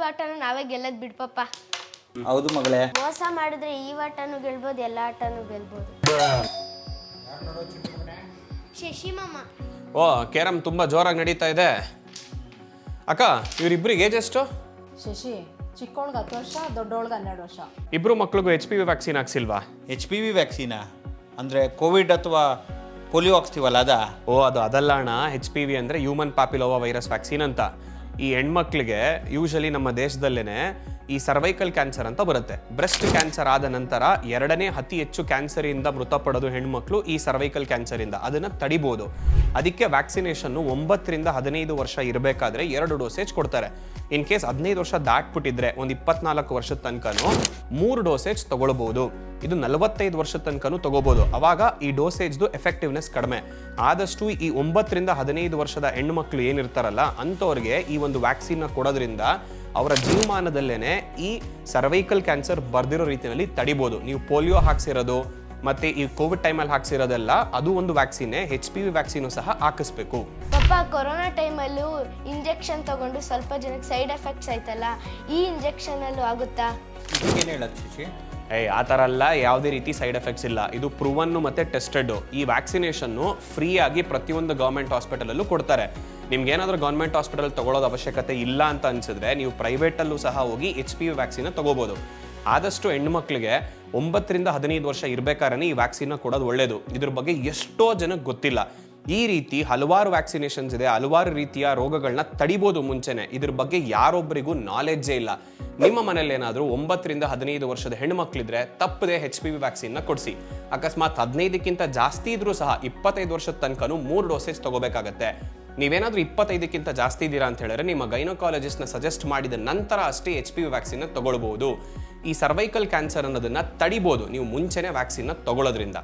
ಆಟನ ನಾವೇ ಗೆಲ್ಲದ್ ಬಿಡ್ಪಪ್ಪ. ಹೌದು ಮಗಳೇ. ಮೋಸ ಮಾಡಿದ್ರೆ ಈ ಆಟನೂ ಗೆಲ್ಬೋದು, ಎಲ್ಲ ಆಟನೂ ಗೆಲ್ಬೋದು. ಶಶಿ ಮಾಮ. ಓ ಕೇರಮ್ ತುಂಬ ಜೋರಾಗಿ ನಡೀತಾ ಇದೆ. ಅಕ್ಕ ಇವರಿಬ್ಬರಿಗೆ ಏಜ್ ಎಷ್ಟು? ಶಶಿ ಚಿಕ್ಕವಳಿಗೆ 10 ವರ್ಷ, ದೊಡ್ಡವಳಿಗೆ 12 ವರ್ಷ. ಇಬ್ಬರು ಮಕ್ಳಿಗೂ HPV ವ್ಯಾಕ್ಸಿನ್ ಹಾಕ್ಸಿಲ್ವಾ? HPV ವ್ಯಾಕ್ಸಿನಾ ಅಂದರೆ ಕೋವಿಡ್ ಅಥವಾ ಪೋಲಿಯೋ ಹಾಕ್ಸ್ತೀವಲ್ಲ ಅದಾ? ಓ ಅದಲ್ಲ ಅಣ್ಣ. HPV ಅಂದರೆ ಹ್ಯೂಮನ್ ಪ್ಯಾಪಿಲೋವಾ ವೈರಸ್ ವ್ಯಾಕ್ಸಿನ್ ಅಂತ. ಈ ಹೆಣ್ಮಕ್ಳಿಗೆ ಯೂಶಲಿ ನಮ್ಮ ದೇಶದಲ್ಲೇ ಈ ಸರ್ವೈಕಲ್ ಕ್ಯಾನ್ಸರ್ ಅಂತ ಬರುತ್ತೆ. ಬ್ರೆಸ್ಟ್ ಕ್ಯಾನ್ಸರ್ ಆದ ನಂತರ 2ನೇ ಅತಿ ಹೆಚ್ಚು ಕ್ಯಾನ್ಸರಿಂದ ಮೃತಪಡೋದು ಹೆಣ್ಮಕ್ಳು ಈ ಸರ್ವೈಕಲ್ ಕ್ಯಾನ್ಸರಿಂದ. ಅದನ್ನು ತಡಿಬೋದು. ಅದಕ್ಕೆ ವ್ಯಾಕ್ಸಿನೇಷನ್ನು 9 ರಿಂದ 15 ವರ್ಷ ಇರಬೇಕಾದ್ರೆ 2 ಡೋಸೇಜ್ ಕೊಡ್ತಾರೆ. ಇನ್ ಕೇಸ್ 15 ವರ್ಷ ದಾಟ್ಬಿಟ್ಟಿದ್ರೆ ಒಂದು 24 ವರ್ಷದ ತನಕನೂ 3 ಡೋಸೇಜ್ ತಗೊಳ್ಬೋದು. ಇದು 45 ವರ್ಷದ ತನಕನೂ ತಗೋಬೋದು. ಅವಾಗ ಈ ಡೋಸೇಜ್ದು ಎಫೆಕ್ಟಿವ್ನೆಸ್ ಕಡಿಮೆ. ಆದಷ್ಟು ಈ 9 ರಿಂದ 15 ವರ್ಷದ ಹೆಣ್ಮಕ್ಳು ಏನಿರ್ತಾರಲ್ಲ ಅಂಥವ್ರಿಗೆ ಈ ಒಂದು ವ್ಯಾಕ್ಸಿನ್ನ ಕೊಡೋದ್ರಿಂದ ಅವರ ಜೀವಮಾನದಲ್ಲೇ ಈ ಸರ್ವೈಕಲ್ ಕ್ಯಾನ್ಸರ್ ಬರ್ದಿರೋ ರೀತಿಯಲ್ಲಿ ತಡಿಬೋದು. ನೀವು ಪೋಲಿಯೋ ಹಾಕ್ಸಿರೋದು ಮತ್ತೆ ಈ ಕೋವಿಡ್ ಟೈಮಲ್ಲಿ ಹಾಕ್ಸಿರೋದೆಲ್ಲ ಅದು ಒಂದು ವ್ಯಾಕ್ಸಿನೇ. HPV ವ್ಯಾಕ್ಸಿನು ಸಹ ಹಾಕಿಸ್ಬೇಕು. ಪಪ್ಪ ಕೊರೋನಾ ಟೈಮಲ್ಲೂ ಇಂಜೆಕ್ಷನ್ ತಗೊಂಡು ಸ್ವಲ್ಪ ಜನಕ್ಕೆ ಸೈಡ್ ಎಫೆಕ್ಟ್ಸ್ ಆಯ್ತಲ್ಲ, ಈ ಇಂಜೆಕ್ಷನಲ್ಲೂ ಆಗುತ್ತಾ? ಏನು ಹೇಳೋದು ಶಶಿ? ಆ ಥರ ಎಲ್ಲ ಯಾವುದೇ ರೀತಿ ಸೈಡ್ ಎಫೆಕ್ಟ್ಸ್ ಇಲ್ಲ. ಇದು ಪ್ರೂವನ್ನು ಮತ್ತು ಟೆಸ್ಟೆಡ್. ಈ ವ್ಯಾಕ್ಸಿನೇಷನ್ನು ಫ್ರೀ ಆಗಿ ಪ್ರತಿಯೊಂದು ಗೌರ್ಮೆಂಟ್ ಹಾಸ್ಪಿಟಲಲ್ಲೂ ಕೊಡ್ತಾರೆ. ನಿಮ್ಗೆ ಏನಾದರೂ ಗೌರ್ಮೆಂಟ್ ಹಾಸ್ಪಿಟಲ್ ತಗೊಳ್ಳೋದು ಅವಶ್ಯಕತೆ ಇಲ್ಲ ಅಂತ ಅನ್ಸಿದ್ರೆ ನೀವು ಪ್ರೈವೇಟಲ್ಲೂ ಸಹ ಹೋಗಿ HPV ವ್ಯಾಕ್ಸಿನ ತಗೋಬೋದು. ಆದಷ್ಟು ಹೆಣ್ಮಕ್ಳಿಗೆ 9 ರಿಂದ 15 ವರ್ಷ ಇರಬೇಕಾದ್ರೆ ಈ ವ್ಯಾಕ್ಸಿನ ಕೊಡೋದು ಒಳ್ಳೆಯದು. ಇದ್ರ ಬಗ್ಗೆ ಎಷ್ಟೋ ಜನಕ್ಕೆ ಗೊತ್ತಿಲ್ಲ. ಈ ರೀತಿ ಹಲವಾರು ವ್ಯಾಕ್ಸಿನೇಷನ್ಸ್ ಇದೆ, ಹಲವಾರು ರೀತಿಯ ರೋಗಗಳನ್ನ ತಡಿಬೋದು ಮುಂಚೆನೆ. ಇದ್ರ ಬಗ್ಗೆ ಯಾರೊಬ್ಬರಿಗೂ ನಾಲೆಡ್ಜೇ ಇಲ್ಲ. ನಿಮ್ಮ ಮನೇಲಿ ಏನಾದರೂ 9 ರಿಂದ 15 ವರ್ಷದ ಹೆಣ್ಮಕ್ಳಿದ್ರೆ ತಪ್ಪದೆ HPV ವ್ಯಾಕ್ಸಿನ್ನ ಕೊಡಿಸಿ. ಅಕಸ್ಮಾತ್ 15ಕ್ಕಿಂತ ಜಾಸ್ತಿ ಇದ್ರೂ ಸಹ 25 ವರ್ಷದ ತನಕನೂ 3 ಡೋಸೇಜ್ ತಗೋಬೇಕಾಗತ್ತೆ. ನೀವೇನಾದರೂ 25ಕ್ಕಿಂತ ಜಾಸ್ತಿ ಇದ್ದೀರಾ ಅಂತ ಹೇಳಿದ್ರೆ ನಿಮ್ಮ ಗೈನಕಾಲಜಿಸ್ಟ್ನ ಸಜೆಸ್ಟ್ ಮಾಡಿದ ನಂತರ ಅಷ್ಟೇ HPV ವ್ಯಾಕ್ಸಿನ್ನ ತಗೊಳ್ಬೋದು. ಈ ಸರ್ವೈಕಲ್ ಕ್ಯಾನ್ಸರ್ ಅನ್ನೋದನ್ನ ತಡಿಬೋದು ನೀವು ಮುಂಚೆನೆ ವ್ಯಾಕ್ಸಿನ್ನ ತಗೊಳ್ಳೋದ್ರಿಂದ.